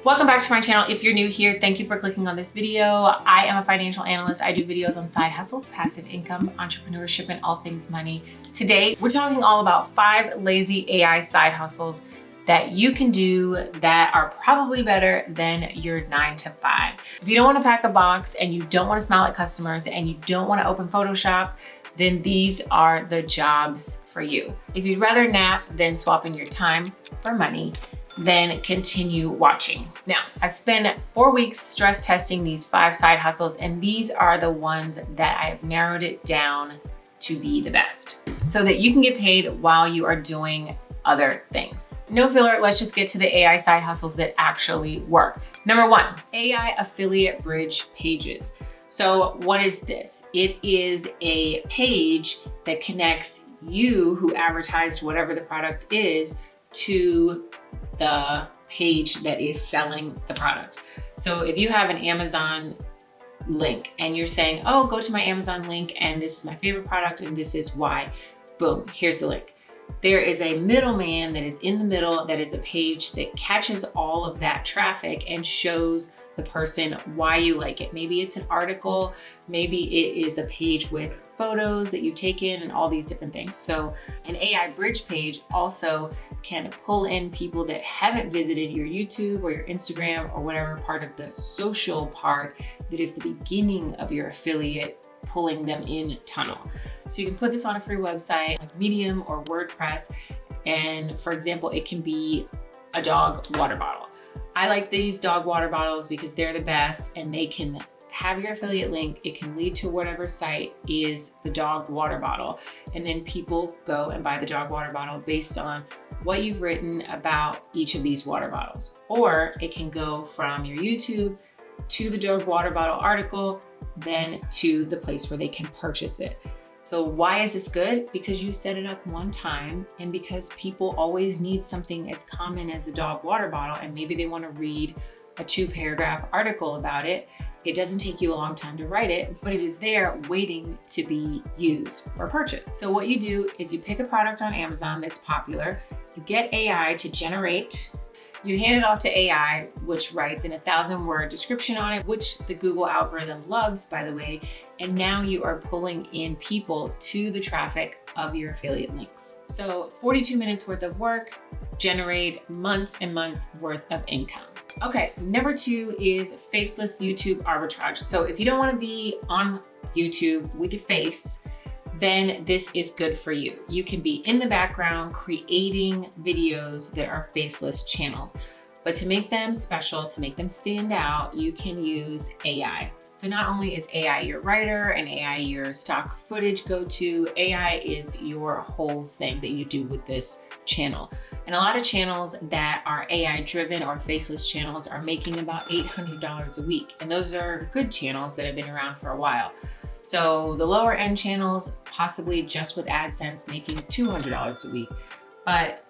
Welcome back to my channel. If you're new here, thank you for clicking on this video. I am a financial analyst. I do videos on side hustles, passive income, entrepreneurship, and all things money. Today, we're talking all about 5 lazy AI side hustles that you can do that are probably better than your 9 to 5. If you don't want to pack a box and you don't want to smile at customers and you don't want to open Photoshop, then these are the jobs for you. If you'd rather nap than swapping your time for money, then continue watching. Now, I've spent 4 weeks stress testing these 5 side hustles, and these are the ones that I've narrowed it down to be the best so that you can get paid while you are doing other things. No filler, let's just get to the AI side hustles that actually work. Number 1, AI affiliate bridge pages. So what is this? It is a page that connects you who advertised whatever the product is to the page that is selling the product. So if you have an Amazon link and you're saying, oh, go to my Amazon link and this is my favorite product and this is why, boom, here's the link. There is a middleman that is in the middle that is a page that catches all of that traffic and shows the person why you like it. Maybe it's an article, maybe it is a page with photos that you've taken and all these different things. So an AI bridge page also can pull in people that haven't visited your YouTube or your Instagram or whatever part of the social part that is the beginning of your affiliate pulling them in tunnel. So you can put this on a free website like Medium or WordPress. And for example, it can be a dog water bottle. I like these dog water bottles because they're the best and they can have your affiliate link. It can lead to whatever site is the dog water bottle. And then people go and buy the dog water bottle based on what you've written about each of these water bottles. Or it can go from your YouTube to the dog water bottle article, then to the place where they can purchase it. So why is this good? Because you set it up one time and because people always need something as common as a dog water bottle and maybe they want to read a 2-paragraph article about it. It doesn't take you a long time to write it, but it is there waiting to be used for purchase. So what you do is you pick a product on Amazon that's popular, you get AI to generate, you hand it off to AI, which writes in a 1,000-word description on it, which the Google algorithm loves, by the way. And now you are pulling in people to the traffic of your affiliate links. So 42 minutes worth of work, generate months and months worth of income. Okay, number 2 is faceless YouTube arbitrage. So if you don't want to be on YouTube with your face, then this is good for you. You can be in the background creating videos that are faceless channels. But to make them special, to make them stand out, you can use AI. So not only is AI your writer and AI your stock footage go-to, AI is your whole thing that you do with this channel. And a lot of channels that are AI driven or faceless channels are making about $800 a week. And those are good channels that have been around for a while. So the lower end channels, possibly just with AdSense, making $200 a week. But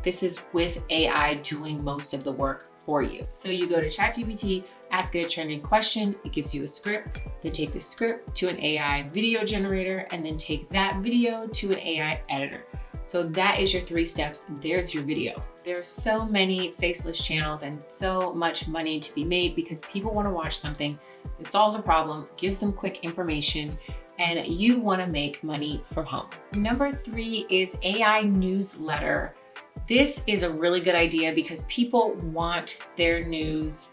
this is with AI doing most of the work for you. So you go to ChatGPT, ask it a trending question, it gives you a script, then take the script to an AI video generator, and then take that video to an AI editor. So that is your 3 steps. There's your video. There are so many faceless channels and so much money to be made because people want to watch something that solves a problem, gives them quick information, and you want to make money from home. Number 3 is AI newsletter. This is a really good idea because people want their news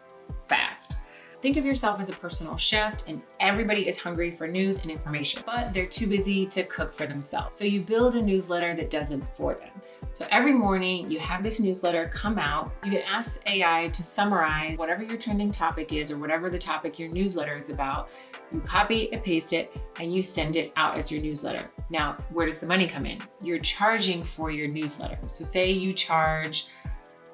fast. Think of yourself as a personal chef and everybody is hungry for news and information, but they're too busy to cook for themselves. So you build a newsletter that does it for them. So every morning you have this newsletter come out. You can ask AI to summarize whatever your trending topic is or whatever the topic your newsletter is about. You copy and paste it and you send it out as your newsletter. Now, where does the money come in? You're charging for your newsletter. So say you charge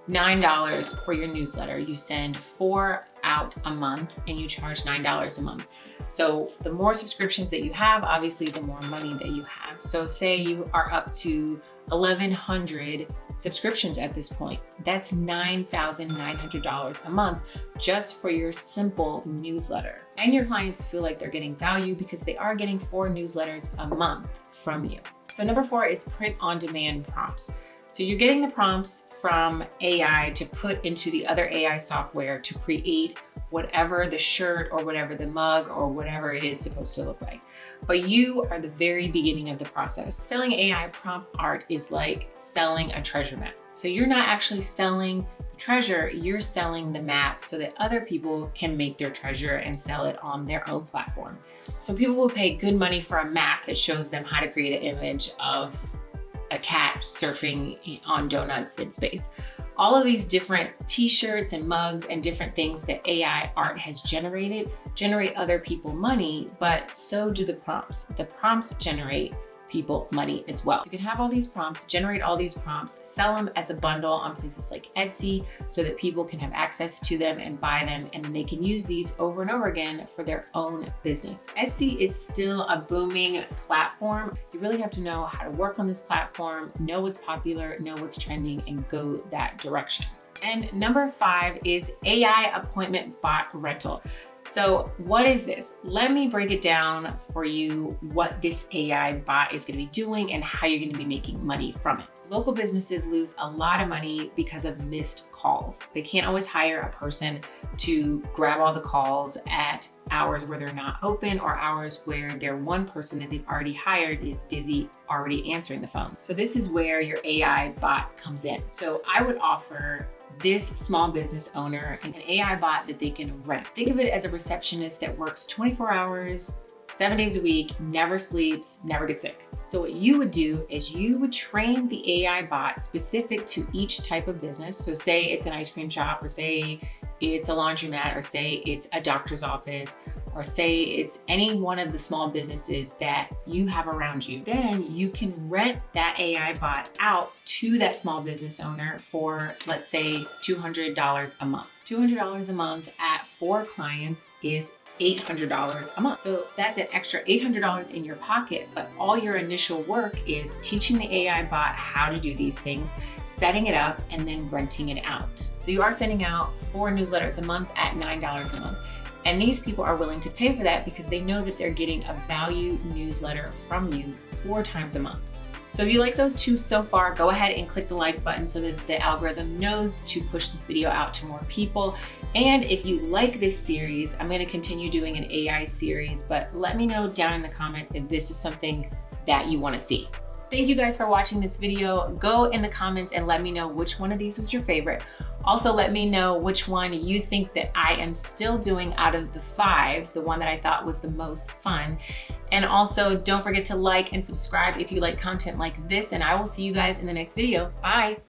$9 for your newsletter. You send 4 out a month and you charge $9 a month. So the more subscriptions that you have, obviously the more money that you have. So say you are up to 1,100 subscriptions at this point. That's $9,900 a month just for your simple newsletter. And your clients feel like they're getting value because they are getting 4 newsletters a month from you. So number 4 is print on demand prompts. So you're getting the prompts from AI to put into the other AI software to create whatever the shirt or whatever the mug or whatever it is supposed to look like. But you are the very beginning of the process. Selling AI prompt art is like selling a treasure map. So you're not actually selling the treasure, you're selling the map so that other people can make their treasure and sell it on their own platform. So people will pay good money for a map that shows them how to create an image of a cat surfing on donuts in space. All of these different t-shirts and mugs and different things that AI art has generated generate other people money, but so do the prompts. The prompts generate people money as well. You can have all these prompts, generate all these prompts, sell them as a bundle on places like Etsy so that people can have access to them and buy them, and then they can use these over and over again for their own business. Etsy is still a booming platform. You really have to know how to work on this platform, know what's popular, know what's trending, and go that direction. And number 5 is AI appointment bot rental. So what is this? Let me break it down for you what this AI bot is going to be doing and how you're going to be making money from it. Local businesses lose a lot of money because of missed calls. They can't always hire a person to grab all the calls at hours where they're not open or hours where their one person that they've already hired is busy already answering the phone. So this is where your AI bot comes in. So I would offer this small business owner an AI bot that they can rent. Think of it as a receptionist that works 24 hours, 7 days a week, never sleeps, never gets sick. So what you would do is you would train the AI bot specific to each type of business. So say it's an ice cream shop, or say it's a laundromat, or say it's a doctor's office, or say it's any one of the small businesses that you have around you. Then you can rent that AI bot out to that small business owner for, let's say, $200 a month. $200 a month at 4 clients is $800 a month. So that's an extra $800 in your pocket, but all your initial work is teaching the AI bot how to do these things, setting it up, and then renting it out. So you are sending out 4 newsletters a month at $9 a month. And these people are willing to pay for that because they know that they're getting a value newsletter from you 4 times a month. So if you like those 2 so far, go ahead and click the like button so that the algorithm knows to push this video out to more people. And if you like this series, I'm going to continue doing an AI series, but let me know down in the comments if this is something that you want to see. Thank you guys for watching this video. Go in the comments and let me know which one of these was your favorite. Also, let me know which one you think that I am still doing out of the 5, the one that I thought was the most fun. And also, don't forget to like and subscribe if you like content like this, and I will see you guys in the next video. Bye.